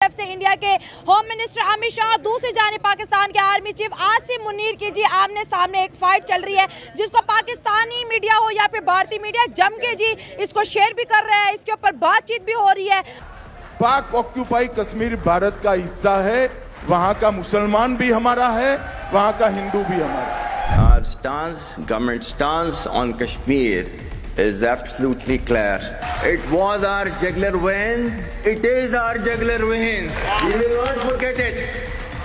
तरफ से इंडिया के होम मिनिस्टर अमित शाह, दूसरी जानिब पाकिस्तान के आर्मी चीफ आसिम मुनीर की जी आमने सामने एक फाइट चल रही है, जिसको पाकिस्तानी मीडिया हो या फिर भारतीय मीडिया जम के जी इसको शेयर भी कर रहा है, इसके ऊपर बातचीत भी हो रही है। पाक ऑक्यूपाई कश्मीर भारत का हिस्सा है, वहाँ का मुसलमान भी हमारा है, वहाँ का हिंदू भी हमारा है। Our stance, government stance on Kashmir is absolutely clear. It was our jugular vein. It is our jugular vein. We will not forget it,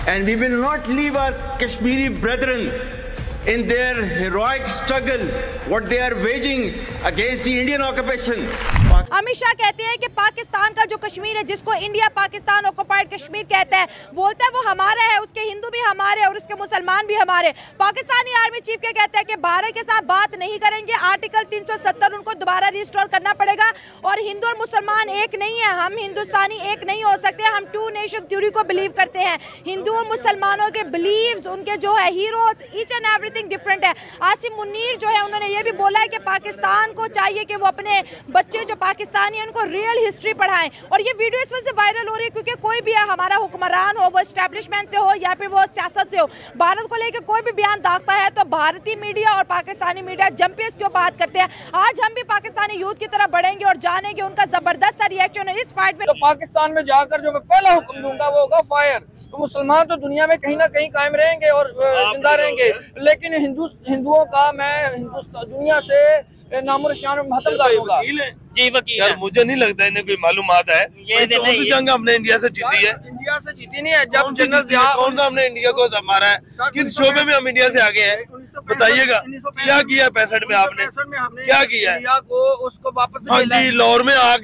and we will not leave our Kashmiri brethren in their heroic struggle, what they are waging against the Indian occupation. Amit Shah कहते हैं कि पाकिस्तान का जो कश्मीर है, जिसको India Pakistan occupied Kashmir कहता है, बोलता है वो हमारा है, उसके हिंदू भी हमारे और उसके मुसलमान भी हमारे। पाकिस्तानी आर्मी चीफ के कहते हैं कि भारत के साथ बात नहीं करेंगे, आर्टिकल 370 उनको दोबारा रिस्टोर करना पड़ेगा और हिंदू और मुसलमान एक नहीं है, हम हिंदुस्तानी एक नहीं हो सकते, हम टू नेशन थ्योरी को बिलीव करते हैं। हिंदू और मुसलमानों के बिलीव्स, उनके जो है heroes, each and everything different है। आसिम मुनीर जो है उन्होंने ये भी बोला है कि पाकिस्तान को चाहिए कि वो अपने बच्चे जो पाकिस्तानी है उनको रियल हिस्ट्री पढ़ाएं। और ये वीडियो इस वजह से वायरल हो रही है क्योंकि कोई भी हमारा हुक्मरान हो, वो एस्टैब्लिशमेंट से हो या फिर वो सियासत से हो, भारत को लेकर कोई भी बयान दागता है तो भारतीय मीडिया और पाकिस्तानी मीडिया जम पे इसकी बात करते हैं। आज हम भी पाकिस्तानी यूथ की तरफ बढ़ेंगे और जानेंगे उनका जबरदस्त सा रिएक्शन है इस फाइट में। तो पाकिस्तान में जाकर जो मैं पहला हुक्म दूंगा वो होगा फायर। तो मुसलमान तो दुनिया में कहीं ना कहीं कायम रहेंगे और जिंदा रहेंगे, लेकिन हिंदुओं का मैं हिंदुस्तान दुनिया से नामो निशान खत्म कर दूंगा। जी वकील यार, मुझे नहीं लगता इन्हें कोई मालूमात है। ये तो जंग हमने इंडिया से जीती है। इंडिया से जीती नहीं है। जब जनरल कौन सा हमने इंडिया को मारा है? किस शोबे में हम इंडिया से आगे हैं बताइएगा? क्या किया 65 में आपने? क्या किया है? इंडिया को उसको वापस हाँ जी, लाहौर में आ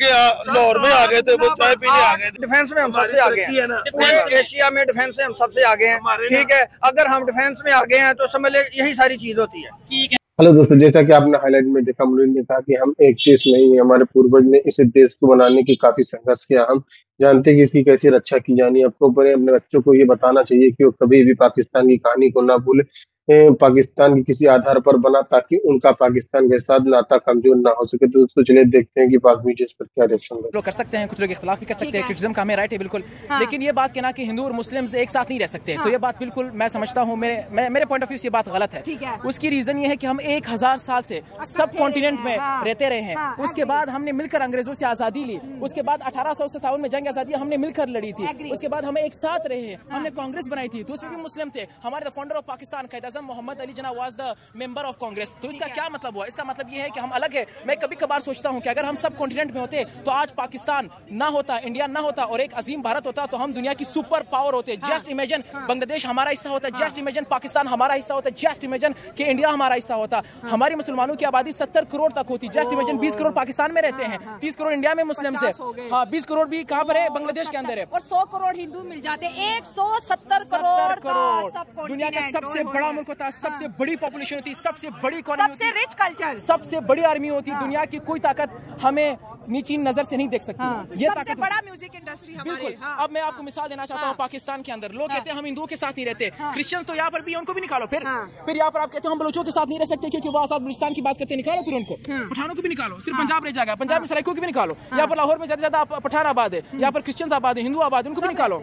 गए थे, वो चाय पीने आ गए थे। डिफेंस में हम सबसे आगे हैं, पूरे एशिया में डिफेंस में हम सबसे आगे हैं। ठीक है, अगर हम डिफेंस में आगे हैं तो समझ ले यही सारी चीज होती है। ठीक है। हेलो दोस्तों, जैसा कि आपने हाईलाइट में देखा, मुनीर ने कहा कि हम एक देश नहीं है, हमारे पूर्वज ने इस देश को बनाने की काफी संघर्ष किया, हम जानते हैं कि इसकी कैसी रक्षा की जानी है। आपको अपने बच्चों को ये बताना चाहिए कि वो कभी भी पाकिस्तान की कहानी को ना भूले, पाकिस्तान की किसी आधार पर बना, ताकि उनका पाकिस्तान के साथ नाता कमजोर ना हो सके। तो दोस्तों चलिए देखते हैं कि पाक मीडिया इस पर क्या रिएक्शन लोग कर सकते हैं, कुछ लोग इख्तिलाफ भी कर सकते हैं, क्रिटिसिज्म का हमें राइट है बिल्कुल। हाँ। लेकिन ये बात कहना कि हिंदू और मुस्लिम एक साथ नहीं रह सकते, हाँ। तो ये बात बिल्कुल मैं समझता हूँ, मेरे पॉइंट ऑफ व्यू से ये बात गलत है। उसकी रीजन ये है कि हम 1000 साल से सब कॉन्टिनेंट में रहते रहे हैं। उसके बाद हमने मिलकर अंग्रेजों से आजादी ली, उसके बाद 1857 में जंग आजादी हमने मिलकर लड़ी थी, उसके बाद हमें एक साथ रहे, हमने कांग्रेस बनाई थी तो उसमें भी मुस्लिम थे। हमारे founder of Pakistan Quaid Azam Mohammad Ali Jinnah was the member of Congress. तो इसका क्या मतलब हुआ? इसका मतलब ये है कि हम अलग है। मैं कभी कभार सोचता हूं कि अगर हम सब कॉन्टिनेंट में होते तो आज पाकिस्तान ना होता, इंडिया ना होता और एक अजीम भारत होता, तो हम दुनिया की सुपर पावर होते। जस्ट इमेजिन बांग्लादेश हमारा हिस्सा होता, जस्ट इमेजिन पाकिस्तान हमारा हिस्सा होता, जस्ट इमेजिन कि इंडिया हमारा हिस्सा होता। हमारी मुसलमानों की आबादी 70 करोड़ तक होती, जस्ट इमेजिन 20 करोड़ पाकिस्तान में रहते हैं, 30 करोड़ इंडिया में मुस्लिम से, 20 करोड़ भी कहाँ पर है? बांग्लादेश के अंदर है, और 100 करोड़ हिंदू मिल जाते, 170 करोड़। दुनिया का सबसे बड़ा मुल्क होता, सबसे बड़ी पॉपुलेशन होती, सबसे बड़ी इकोनॉमी, सबसे रिच कल्चर, सबसे बड़ी आर्मी होती। दुनिया की कोई ताकत हमें नीची नजर से नहीं देख सकती। ये सबसे बड़ा म्यूजिक इंडस्ट्री हमारे। बिल्कुल। अब मैं आपको मिसाल देना चाहता हूँ पाकिस्तान के अंदर लोग कहते हैं हम हिंदुओं के साथ नहीं रहते, क्रिश्चियन तो यहाँ पर भी, उनको भी निकालो। फिर यहाँ पर आप कहते हो हम बलूचों के साथ नहीं रह सकते क्योंकि वो आजाद बलूचिस्तान की बात करते, निकालो फिर उनको। पठानों को भी निकालो, सिर्फ पंजाब रह जाएगा, पंजाब में सराइकों की भी निकालो। यहाँ पर लाहौर में ज्यादा पठान आबाद है, यहाँ पर क्रिश्चियन आबाद है, हिंदू आबाद है, उनको भी निकालो।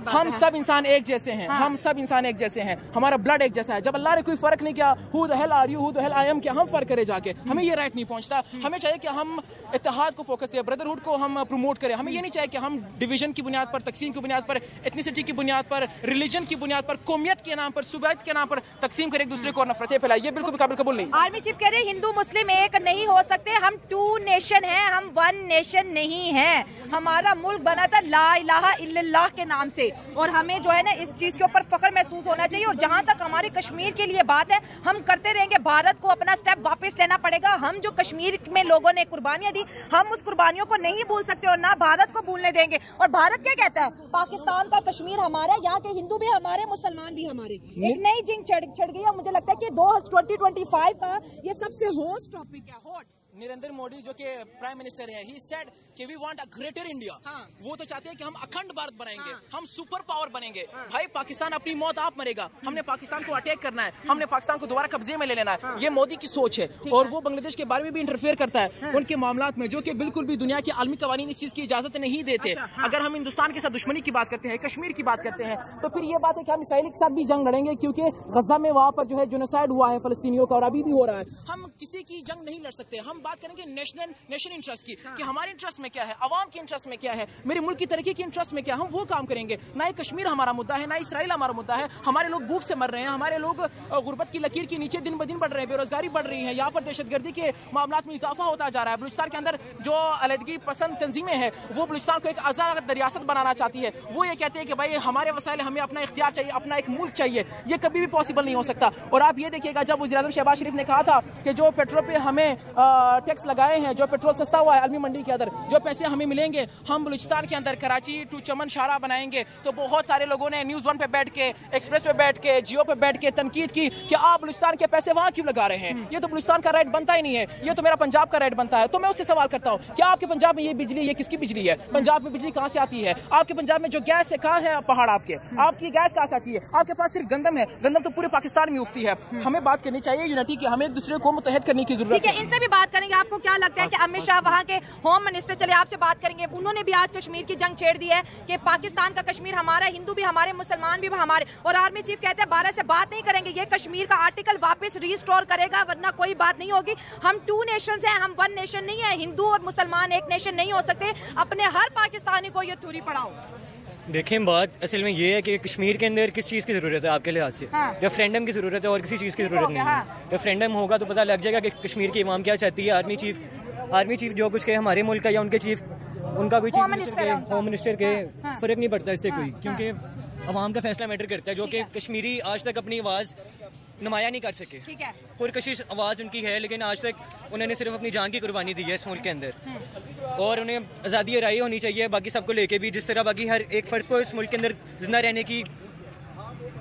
हम सब इंसान एक जैसे हैं, हम सब इंसान एक जैसे हैं, हमारा ब्लड एक जैसा है। जब अल्लाह ने कोई फर्क नहीं किया, who the hell are you, who the hell I am, क्या हम फर्क करे जाके? हमें ये राइट नहीं पहुंचता। हमें चाहिए कि हम इत्तेहाद को फोकस दें, ब्रदरहुड को हम प्रमोट करें। हमें ये नहीं चाहिए कि हम डिवीजन की बुनियाद पर, तकसीम की बुनियाद पर, एथनिसिटी की बुनियाद पर, रिलीजन की बुनियाद पर, कौमियत के नाम पर, सूबाइत के नाम पर तकसीम कर एक दूसरे को नफरतें फैलाई। ये बिल्कुल काबिल कबूल नहीं। आर्मी चीफ कह रहे हैं हिंदू मुस्लिम एक नहीं हो सकते, हम 2 नेशन हैं, हम 1 नेशन नहीं है। हमारा मुल्क बना था ला इलाहा इल्लल्लाह के नाम से और हमें जो है ना इस चीज के ऊपर फख्र महसूस होना चाहिए। और जहां तक हमारे कश्मीर के लिए बात है, हम करते रहेंगे। भारत को अपना स्टेप वापस लेना पड़ेगा। हम जो कश्मीर में लोगों ने कुर्बानियां दी, हम उस कुर्बानियों को नहीं भूल सकते और ना भारत को भूलने देंगे। और भारत क्या कहता है? पाकिस्तान का कश्मीर हमारा, यहाँ के हिंदू भी हमारे, मुसलमान भी हमारे। एक नई जिंग चढ़ गई है। मुझे लगता है कि 2025 का ये सबसे हॉट टॉपिक है। हॉट नरेंद्र मोदी जो कि प्राइम मिनिस्टर है, ही सेड कि we want a greater India, वो तो चाहते हैं कि हम अखंड भारत बनाएंगे, हम सुपर पावर बनेंगे। भाई पाकिस्तान अपनी मौत आप मरेगा, हमने पाकिस्तान को अटैक करना है, हमने पाकिस्तान को दोबारा कब्जे में ले लेना है, ये मोदी की सोच है। और वो बांग्लादेश के बारे में भी इंटरफेयर करता है उनके मामलात में, जो कि बिल्कुल भी दुनिया के आलमी कवानीन इस चीज की इजाजत नहीं देते। अगर हम हिंदुस्तान के साथ दुश्मनी की बात करते हैं, कश्मीर की बात करते हैं, तो फिर ये बात है कि हम इसराइल के साथ भी जंग लड़ेंगे, क्योंकि गजा में वहां पर जो है जेनोसाइड हुआ है फलस्तीनियों का, और अभी भी हो रहा है। हम किसी की जंग नहीं लड़ सकते। हम बात करेंगे नेशन इंटरेस्ट की, कि हमारे इंटरेस्ट में क्या है, अवाम के इंटरेस्ट में क्या है, मेरे मुल्क की तरक्की के इंटरेस्ट में क्या, हम वो काम करेंगे। ना ही कश्मीर हमारा मुद्दा है, ना इसराइल हमारा मुद्दा है। हमारे लोग भूख से मर रहे हैं, हमारे लोग गुर्बत की लकीर के नीचे दिन ब दिन बढ़ रहे हैं, बेरोजगारी बढ़ रही है, यहाँ पर दहशतगर्दी के मामलात में इजाफा होता जा रहा है। बलूचिस्तान के अंदर जो अलहदगी पसंद तंजीमें हैं, वो बलूचिस्तान को एक आजाद रियासत बनाना चाहती है। वो ये कहते हैं कि भाई हमारे वसाइल, हमें अपना इख्तियार चाहिए, अपना एक मुल्क चाहिए। ये कभी भी पॉसिबल नहीं हो सकता। और आप ये देखिएगा, जब वज़ीर-ए-आज़म शहबाज शरीफ ने कहा था कि जो पेट्रोल पे हमें टैक्स लगाए हैं, जो पेट्रोल सस्ता हुआ है अलमी मंडी के अंदर, जो पैसे हमें मिलेंगे, हम बलूचिस्तान के अंदर कराची टू चमन शाहरा बनाएंगे, तो बहुत सारे लोगों ने न्यूज़ 1 पे बैठ के, एक्सप्रेस पे बैठ के, जियो पे बैठ के तनकीद की कि आप बलूचिस्तान के पैसे वहाँ क्यों लगा रहे हैं, ये तो बलूचिस्तान का राइट बनता ही नहीं है, ये तो मेरा पंजाब का राइट बनता है। तो मैं उससे सवाल करता हूँ, क्या आपके पंजाब में ये बिजली, ये किसकी बिजली है? पंजाब में बिजली कहाँ से आती है? आपके पंजाब में जो गैस है, कहाँ है पहाड़ आपकी गैस कहाँ से आती है? आपके पास सिर्फ गंदम है, गंदम तो पूरे पाकिस्तान में उगती है। हमें बात करनी चाहिए यूनिटी की, हमें एक दूसरे को मुत्तहद करने की जरूरत है। इनसे भी बात करेंगे। आपको क्या लगता है कि अमित शाह वहाँ के होम मिनिस्टर, चले आपसे बात करेंगे, उन्होंने भी आज कश्मीर की जंग छेड़ दी है कि पाकिस्तान का कश्मीर हमारा, हिंदू भी हमारे, मुसलमान भी हमारे, और आर्मी चीफ कहते हैं भारत से बात नहीं करेंगे, ये कश्मीर का आर्टिकल वापस रिस्टोर करेगा, वरना कोई बात नहीं होगी। हम 2 नेशंस हैं, हम 1 नेशन नहीं है। हिंदू और मुसलमान एक नेशन नहीं हो सकते। अपने हर पाकिस्तानी को ये थ्योरी पढ़ाओ। देखें, बात असल में ये है कि कश्मीर के अंदर किस चीज़ की ज़रूरत है आपके लिहाज से? रेफरेंडम की ज़रूरत है और किसी चीज़ की ज़रूरत नहीं है। रेफरेंडम होगा तो पता लग जाएगा कि कश्मीर की इमाम क्या चाहती है। आर्मी चीफ जो कुछ कहे हमारे मुल्क का या उनके चीफ, उनका कोई होम मिनिस्टर के फ़र्क नहीं पड़ता इससे कोई, क्योंकि अवाम का फैसला मैटर करता है, जो कि कश्मीरी आज तक अपनी आवाज़ नुमाया नहीं कर सके। पुरकशिश आवाज़ उनकी है, लेकिन आज तक उन्होंने सिर्फ अपनी जान की कुर्बानी दी है इस मुल्क के अंदर, और उन्हें आज़ादी राय होनी चाहिए बाकी सबको लेके भी। जिस तरह बाकी हर एक फर्द को इस मुल्क के अंदर जिंदा रहने की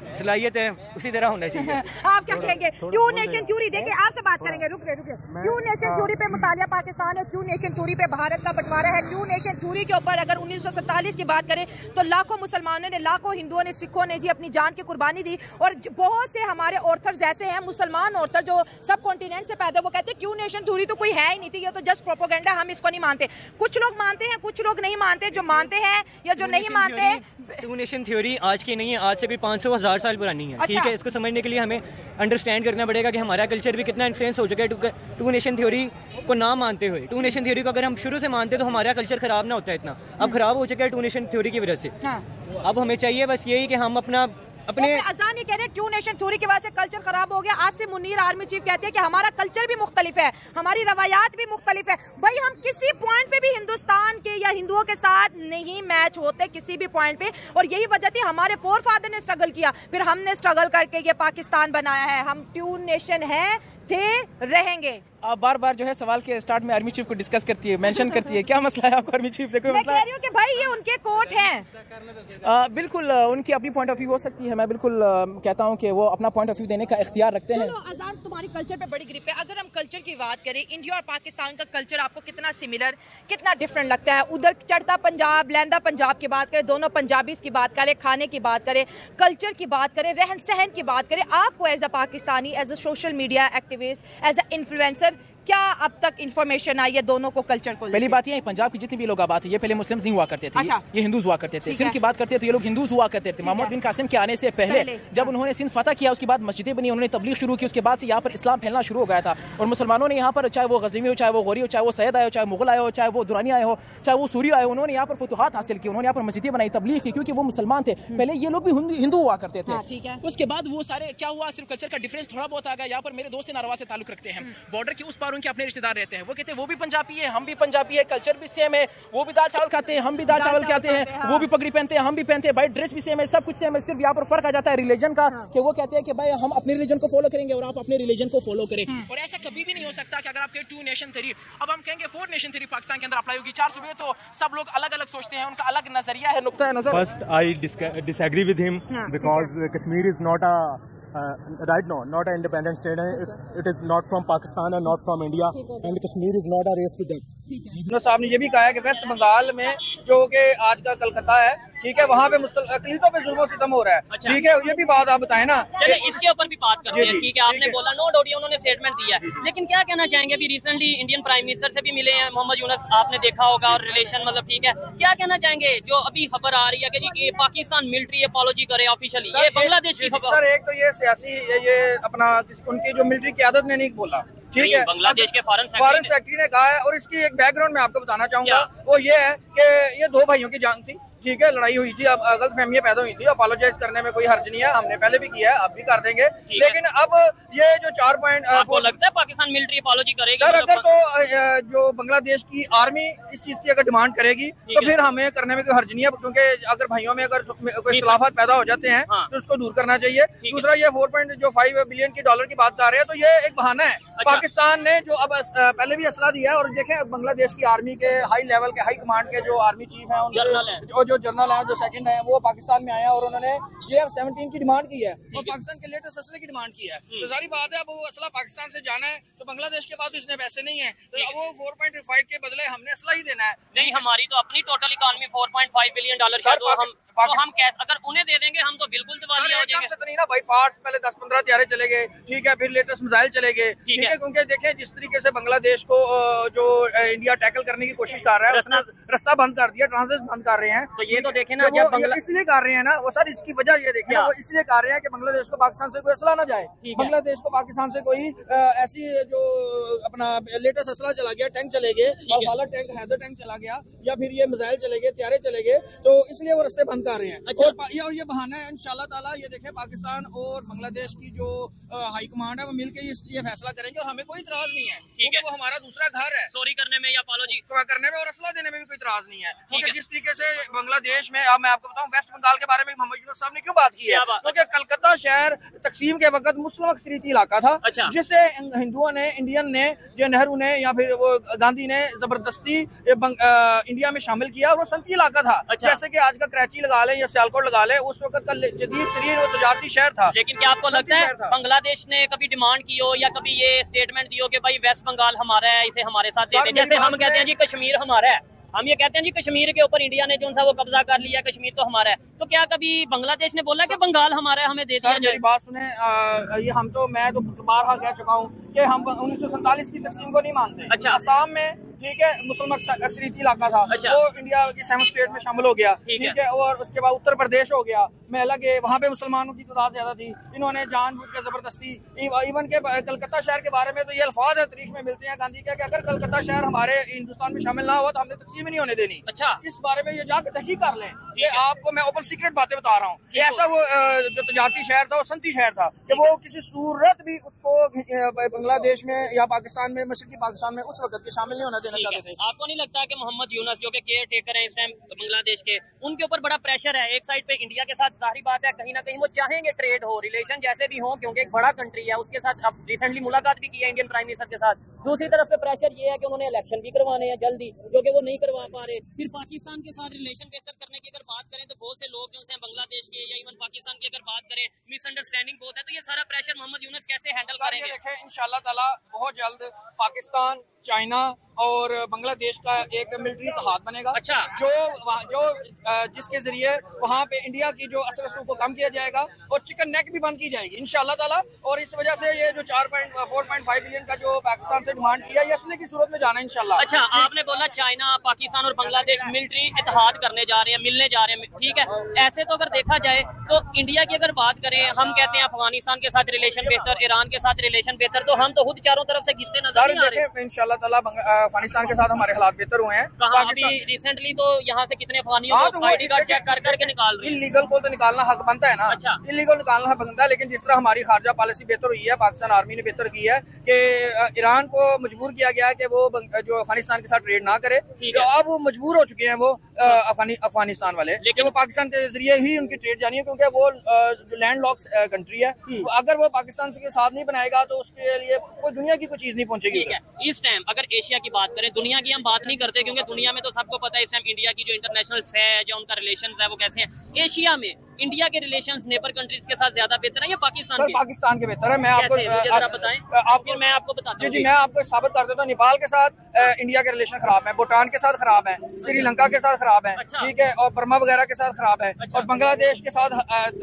सलाहियत है, उसी तरह होना चाहिए। आप क्या कहेंगे? टू नेशन थ्योरी, देखिए आपसे बात करेंगे, रुकिए। टू नेशन थ्योरी पे मुतालिया पाकिस्तान है, टू नेशन थ्योरी पे भारत का बंटवारा है। टू नेशन थ्योरी के ऊपर अगर 1947 की बात करें तो लाखों मुसलमानों ने, लाखों हिंदुओं ने, सिखों ने जी अपनी जान की कुर्बानी दी, और बहुत से हमारे ऑर्थर्स ऐसे हैं, मुसलमान ऑर्थर जो सब कॉन्टिनेंट से पैदा, वो कहते हैं टू नेशन थ्योरी तो कोई है ही नहीं थी, ये तो जस्ट प्रोपोगेंडा, हम इसको नहीं मानते। कुछ लोग मानते हैं, कुछ लोग नहीं मानते। जो मानते हैं या जो नहीं मानते, टू नेशन थ्योरी आज की नहीं है, आज से भी 500-1000 साल पुरानी है। ठीक है, इसको समझने के लिए हमें अंडरस्टैंड करना पड़ेगा कि हमारा कल्चर भी कितना इन्फ्लुएंस हो चुका है टू नेशन थ्योरी को ना मानते हुए। टू नेशन थ्योरी को अगर हम शुरू से मानते तो हमारा कल्चर खराब ना होता है इतना। अब खराब हो चुका है टू नेशन थ्योरी की वजह से। अब हमें चाहिए बस यही कि हम अपने अजान ये कह रहे हैं टू नेशन थ्योरी की वजह से कल्चर खराब हो गया। आसिम मुनीर आर्मी चीफ कहते हैं कि हमारा कल्चर भी मुख्तलिफ है, हमारी रवायात भी मुख्तलिफ है। भाई हम किसी पॉइंट पे भी हिंदुस्तान के या हिंदुओं के साथ नहीं मैच होते किसी भी पॉइंट पे, और यही वजह थी हमारे फोर फादर ने स्ट्रगल किया, फिर हमने स्ट्रगल करके ये पाकिस्तान बनाया है। हम टू नेशन है, थे, रहेंगे। आप बार बार जो है सवाल के स्टार्ट में आर्मी चीफ को डिस्कस करती है, मेंशन करती है, क्या मसला है आपको आर्मी चीफ से? कोई मसला? मैं कह रही हूं कि भाई ये उनके कोर्ट हैं। बिल्कुल उनकी अपनी पॉइंट ऑफ व्यू हो सकती है। मैं बिल्कुल कहता हूं कि वो अपना पॉइंट ऑफ व्यू देने का इख्तियार रखते हैं। अजान तुम्हारी कल्चर पे बड़ी ग्रिप है। अगर हम कल्चर की बात करें, इंडिया और पाकिस्तान का कल्चर आपको कितना सिमिलर, कितना डिफरेंट लगता है? उधर चढ़ता पंजाब, लहंदा पंजाब की बात करें, दोनों पंजाबीज की बात करें, खाने की बात करें, कल्चर की बात करें, रहन सहन की बात करें, आपको as a Pakistani, as a social media activist, as a influencer, क्या अब तक इन्फॉर्मेशन आई है दोनों को कल्चर को? पहली बात ये, पंजाब की जितनी भी लोग आबाद है ये पहले मुस्लिम्स नहीं हुआ करते थे। ये हिंदूज हुआ करते थे। सिंध की बात करते हैं तो ये लोग हिंदूज हुआ करते थे। मोहम्मद बिन कासिम के आने से पहले जब उन्होंने सिंध फतह किया, उसके बाद मस्जिदें बनी, उन्होंने तबलीग शुरू की, उसके बाद से यहाँ पर इस्लाम फैलना शुरू हो गया था। और मुसलमानों ने यहाँ पर, चाहे वो गजनवी हो, चाहे वो गौरी हो, चाहे वो सैयद आए हो, चाहे मुगल आए हो, चाहे वो दुरानी आए हो, चाहे वो सूरी आए हो, उन्होंने यहाँ पर फतुहात हासिल की, उन्होंने यहाँ पर मस्जिदें बनाई, तबलीग की, क्योंकि वो मुसलमान थे। पहले ये लोग भी हिंदू हुआ करते थे। उसके बाद वो सारे क्या हुआ, सिर्फ कल्चर का डिफरेंस थोड़ा बहुत आ गया। यहाँ पर मेरे दोस्त नारवा से ताल्लुक रखते हैं, बॉर्डर के उस पार उनके अपने रिश्तेदार रहते हैं। वो कहते हैं वो भी पंजाबी है, हम भी पंजाबी है, कल्चर भी सेम है, वो भी दाल चावल खाते हैं, हम भी दाल चावल खाते हैं, वो भी पगड़ी पहनते हैं, हम भी पहनते हैं, भाई ड्रेस भी सेम है, सब कुछ सेम है। सिर्फ यहाँ पर फर्क आ जाता है रिलीजन का, कि वो कहते हैं कि भाई हम अपने रिलीजन को फॉलो करेंगे और आप अपने रिलीजन को फॉलो करें। और ऐसा कभी भी नहीं हो सकता कि अगर आप टू नेशन थ्योरी, अब हम कहेंगे 4 नेशन थ्योरी पाकिस्तान के अंदर अप्लाई होगी 4 सूबे, तो सब लोग अलग अलग सोचते हैं, उनका अलग नजरिया है, नुक्ता है नजर। First I disagree with him because Kashmir is not a right now not an independent state. It is not from Pakistan and not from India, and Kashmir is not a race to death. साहब ने ये भी कहा है कि waste Bengal में जो कि आज का कलकत्ता है, ठीक है, वहाँ पे अक़लीतों पे जुल्म सितम हो रहा है। अच्छा। ठीक है, ये भी बात आप बताएं ना। चलिए इसके ऊपर भी बात करते हैं। ठीक है, आपने बोला नो डाउट उन्होंने स्टेटमेंट दिया है, लेकिन क्या कहना चाहेंगे? अभी रिसेंटली इंडियन प्राइम मिनिस्टर से भी मिले हैं मोहम्मद यूनुस, आपने देखा होगा, और रिलेशन मतलब ठीक है, क्या कहना चाहेंगे जो अभी खबर आ रही है कि जी पाकिस्तान मिलिट्री अपॉलॉजी करे ऑफिशियली? ये बांग्लादेश की खबर। सर एक तो ये सियासी ये अपना उनकी जो मिलिट्री क़यादत ने नहीं बोला, ठीक है, बांग्लादेश के फॉरेन सेक्रेटरी ने कहा है। और इसकी एक बैकग्राउंड में आपको बताना चाहूंगा, वो ये है कि ये दो भाइयों की जंग थी, ठीक है, लड़ाई हुई थी, अब गलतफहमियां पैदा हुई थी। अपोलोजाइज करने में कोई हर्ज नहीं है, हमने पहले भी किया है, अब भी कर देंगे। लेकिन अब ये जो 4 पॉइंट आपको लगता है पाकिस्तान मिलिट्री अपॉलॉजी करेगी? सर अगर तो जो बांग्लादेश की आर्मी इस चीज की अगर डिमांड करेगी तो फिर हमें करने में कोई हर्ज नहीं है, क्योंकि अगर भाइयों में अगर कोई इख्तिलाफात पैदा हो जाते हैं तो उसको दूर करना चाहिए। दूसरा ये 4.5 बिलियन की डॉलर की बात कर रहे हैं, तो ये एक बहाना है। पाकिस्तान ने जो अब पहले भी असला दिया है, और देखें बांग्लादेश की आर्मी के हाई लेवल के हाई कमांड के जो आर्मी चीफ है, जो जनरल है, जो सेकंड है, वो पाकिस्तान में आया और उन्होंने JF-17 की डिमांड की है और पाकिस्तान के लेटेस्ट असले की डिमांड की है। तो सारी बात है, अब वो असला पाकिस्तान से जाना है तो बांग्लादेश के पास इसने पैसे नहीं है, तो अब वो 4.5 के बदले हमने असला ही देना है। नहीं, हमारी तो अपनी टोटल इकोनॉमी 4.5 बिलियन डॉलर है, तो हम कैश अगर उन्हें दे देंगे हम तो बिल्कुल दिवालिया हो जाएंगे। तो नहीं ना भाई, पार्ट्स पहले 10-15 तैयारे चले गए, ठीक है, फिर लेटेस्ट मिसाइल चले गए, ठीक है, क्योंकि देखें जिस तरीके से बांग्लादेश को जो इंडिया टैकल करने की कोशिश कर रहा है, उसने रास्ता बंद कर दिया, ट्रांजिट बंद कर रहे हैं। तो ये तो देखे ना, इसलिए कर रहे हैं ना वो सर, इसकी वजह ये देखे ना, वो इसलिए कर रहे हैं कि बांग्लादेश को पाकिस्तान से कोई असला ना जाए, बांग्लादेश को पाकिस्तान से कोई ऐसी जो अपना लेटेस्ट असला चला गया, टैंक चले गए, वाला टैंक हैदर टैंक चला गया, या फिर ये मिसाइल चले गए, तैयारे चले गए, तो इसलिए वो रास्ते बंद कर रहे हैं। और ये बहाना है इंशाल्लाह ताला। ये देखें पाकिस्तान और बांग्लादेश की जो हाई कमांड है वो मिलकर ये फैसला करेंगे, और हमें कोई इतराज नहीं है, क्योंकि वो हमारा दूसरा घर है। सॉरी करने में या अपॉलॉजी करने में और असला देने में भी कोई इतराज नहीं है, क्योंकि जिस तरीके से बांग्लादेश में, अब मैं आपको बताऊं वेस्ट बंगाल के बारे में मोहम्मद यूनुस साहब ने क्यों बात की है, क्योंकि कलकत्ता शहर तकसीम के वक्त मुस्लिम अक्सरियती इलाका था, जिससे हिंदुओं ने, इंडियन ने, जो नेहरू ने या फिर वो गांधी ने जबरदस्ती इंडिया में शामिल किया, और वो सनती इलाका था। जैसे कि आज का कराची लगा लें या सियालकोट लगा लें, उस वक्त का जदीद तरीन वो तजारती शहर था। लेकिन क्या आपको लगता है बांग्लादेश ने कभी डिमांड की हो या कभी ये स्टेटमेंट दी हो कि भाई वेस्ट बंगाल हमारा है, इसे हमारे साथ दे दें? जैसे हम कहते हैं जी कश्मीर हमारा है, हम ये कहते हैं जी कश्मीर के ऊपर इंडिया ने जो सा वो कब्जा कर लिया, कश्मीर तो हमारा है, तो क्या कभी बांग्लादेश ने बोला कि बंगाल हमारा है, हमें दे दिया जाए? मेरी बात सुने, ये मैं तो बारहा कह चुका हूँ कि हम 1947 की तकसीम को नहीं मानते। अच्छा। असम में ठीक है मुस्लिम अक्सरियती इलाका था, अच्छा। वो इंडिया की 7 स्टेट में शामिल हो गया, ठीक है, और उसके बाद उत्तर प्रदेश हो गया, में लगे, वहाँ पे मुसलमानों की तादाद ज्यादा थी। इन्होंने जानबूझ के जबरदस्ती, इवन के कलकत्ता शहर के बारे में तो ये अल्फाज है तारीख में मिलते हैं गांधी के कि अगर कलकत्ता शहर हमारे हिंदुस्तान में शामिल ना हुआ तो हमने तकसीम ही नहीं होने देनी। अच्छा। इस बारे में ये जाकर तहकीक कर लें, ये आपको मैं ओपन सीक्रेट बातें बता रहा हूँ। ऐसा वो जो तजारती शहर था और सनती शहर था कि वो किसी सूरत भी उसको बांग्लादेश में या पाकिस्तान में, मशरकी पाकिस्तान में उस वक्त के शामिल नहीं होना देना चाहते थे। आपको नहीं लगता कि मोहम्मद यूनुस जो कि केयर टेकर हैं इस टाइम बांग्लादेश के, उनके ऊपर बड़ा प्रेशर है? एक साइड पे इंडिया के साथ जाहिर बात है कहीं ना कहीं वो चाहेंगे ट्रेड हो, रिलेशन जैसे भी हो, क्योंकि एक बड़ा कंट्री है, उसके साथ अब रिसेंटली मुलाकात भी की है इंडियन प्राइम मिनिस्टर के साथ। दूसरी तरफ पे प्रेशर ये है कि उन्होंने इलेक्शन भी करवाने हैं जल्दी, जो कि वो नहीं करवा पा रहे। फिर पाकिस्तान के साथ रिलेशन बेहतर करने की अगर बात करें तो बहुत से लोग जो हैं बांग्लादेश के या इवन पाकिस्तान की अगर बात करें, मिसअंडरस्टैंडिंग बहुत है, तो ये सारा प्रेशर मोहम्मद यूनुस कैसे हैंडल करेंगे? देखें इंशाल्लाह ताला बहुत जल्द पाकिस्तान, चाइना और बांग्लादेश का एक मिलिट्री इत्तेहाद बनेगा। अच्छा। जो जिसके जरिए वहाँ पे इंडिया की जो असर रसूख को कम किया जाएगा और चिकन नेक भी बंद की जाएगी इंशाल्लाह ताला। और इस वजह से ये जो 4.5 बिलियन का जो पाकिस्तान से डिमांड किया ये असली की सूरत में जाना है इंशाल्लाह। अच्छा, आपने बोला चाइना, पाकिस्तान और बांग्लादेश मिलिट्री इत्तेहाद करने जा रहे हैं, मिलने जा रहे हैं, ठीक है। ऐसे तो अगर देखा जाए तो इंडिया की अगर बात करें, हम कहते हैं अफगानिस्तान के साथ रिलेशन बेहतर, ईरान के साथ रिलेशन बेहतर, तो हम तो खुद चारों तरफ से गिरते नजर नहीं आ रहे। इंशाल्लाह ताला अफगानिस्तान के साथ हमारे हालात बेहतर हुए हैं। अभी रिसेंटली तो यहाँ से कितने अफगानियों को आईडी कार्ड चेक कर करके निकाल रहे हैं। इलीगल को तो निकालना हक बनता है ना। अच्छा। इलीगल निकालना हक बनता है, लेकिन जिस तरह हमारी खारजा पॉलिसी बेहतर हुई है, पाकिस्तान आर्मी ने बेहतर की है कि ईरान को मजबूर किया गया है कि वो जो अफगानिस्तान के साथ ट्रेड ना करे, तो अब वो मजबूर हो चुके हैं वो अफगानिस्तान वाले, लेकिन वो पाकिस्तान के जरिए ही उनकी ट्रेड जानी है, क्योंकि वो लैंड लॉक कंट्री है। अगर वो पाकिस्तान के साथ नहीं बनाएगा तो उसके लिए कोई दुनिया की कोई चीज नहीं पहुंचेगी। इस टाइम अगर एशिया की बात करें, दुनिया की हम बात नहीं करते क्योंकि दुनिया में तो सबको पता है इस टाइम इंडिया की जो इंटरनेशनल है, जो उनका रिलेशन है वो कैसे हैं। एशिया में इंडिया के रिलेशंस नेबर कंट्रीज के साथ ज्यादा बेहतर है या पाकिस्तान के? पाकिस्तान के बेहतर है। मैं आपको बताएं। मैं आपको बताता हूँ। जी, मैं आपको साबित कर देता हूँ। नेपाल के साथ इंडिया के रिलेशन खराब है, भूटान के साथ खराब है, श्रीलंका के साथ खराब है, ठीक है, और बर्मा वगैरह के साथ खराब है, और बांग्लादेश के साथ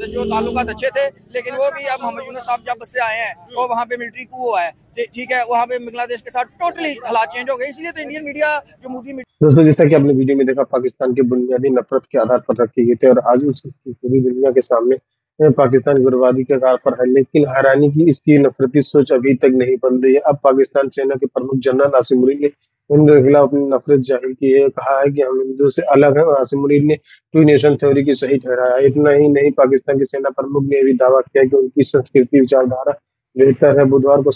जो ताल्लुकात अच्छे थे, लेकिन वो भी अब मोहम्मद यूनुस साहब जब से आए हैं वो वहाँ पे मिलिट्री कू हुआ है, ठीक है, वहाँ पे बांग्लादेश के साथ टोटली हालात चेंज हो गए। इसलिए तो इंडियन मीडिया जो मोदी दोस्तों, जैसा कि आपने वीडियो में देखा, पाकिस्तान के बुनियादी नफरत के आधार पर रखे गए थे और आज उस पूरी दुनिया के सामने पाकिस्तान गुटबाजी के आधार पर है। लेकिन हैरानी की इसकी नफरती सोच अभी तक नहीं बदल रही है। अब पाकिस्तान सेना के प्रमुख जनरल आसिम मुनीर ने हिंदू के खिलाफ अपनी नफरत जाहिर की है, कहा है कि हम हिंदू से अलग हैं, और आसिम मुनीर ने टू नेशन थ्योरी की सही ठहराया। इतना ही नहीं, पाकिस्तान के सेना प्रमुख ने भी दावा किया कि उनकी संस्कृति विचारधारा बेहतर है। बुधवार को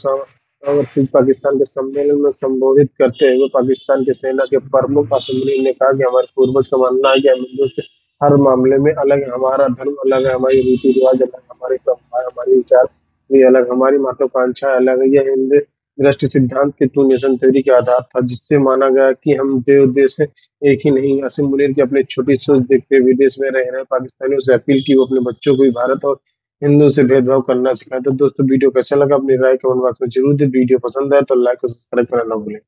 पाकिस्तान के सम्मेलन में संबोधित करते हुए पाकिस्तान के सेना के प्रमुख आसिम मुनीर ने कहा कि हमारे पूर्वज का मानना है कि हम हिंदू से हर मामले में अलग है, हमारा धर्म अलग है, हमारी रीति रिवाज अलग, हमारे परंपरा, हमारी विचार भी अलग, हमारी महत्वाकांक्षा अलग है। यह हिंदू दृष्टि सिद्धांत के टू नेशन थ्योरी के आधार था, जिससे माना गया कि हम देव देश हैं, एक ही नहीं। आसिम मुनीर की अपनी छोटी सोच देखते हुए विदेश में रह रहे पाकिस्तानियों से अपील की वो अपने बच्चों को भी भारत और हिंदू से भेदभाव करना सिखाए। तो दोस्तों, वीडियो कैसा लगा अपनी राय कमेंट बॉक्स में जरूर दे। वीडियो पसंद आए तो लाइक और सब्सक्राइब करना ना भूलें।